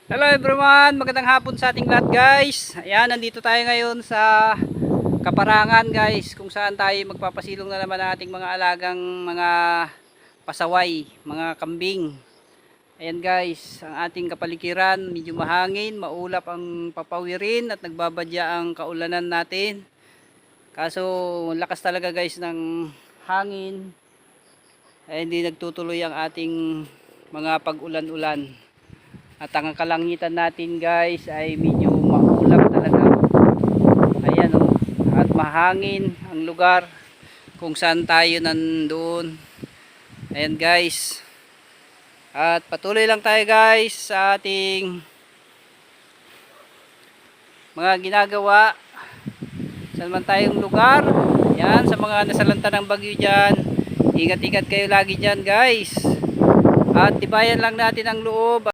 Hello everyone, magandang hapon sa ating lahat guys. Ayan, nandito tayo ngayon sa Kaparangan guys, kung saan tayo magpapasilong na naman ng ating mga alagang mga pasaway, mga kambing. Ayan guys, ang ating kapaligiran, medyo mahangin, maulap ang papawirin at nagbabadya ang kaulanan natin. Kaso lakas talaga guys ng hangin, ay hindi nagtutuloy ang ating mga pag-ulan-ulan. At ang kalangitan natin guys ay medyo maulap talaga. Ayan o. At mahangin ang lugar kung saan tayo nandoon. Ayan guys. At patuloy lang tayo guys sa ating mga ginagawa. Saan man tayong lugar. Ayan, sa mga nasalanta ng bagyo dyan. Ingat-ingat kayo lagi dyan guys. At tibayan lang natin ang loob.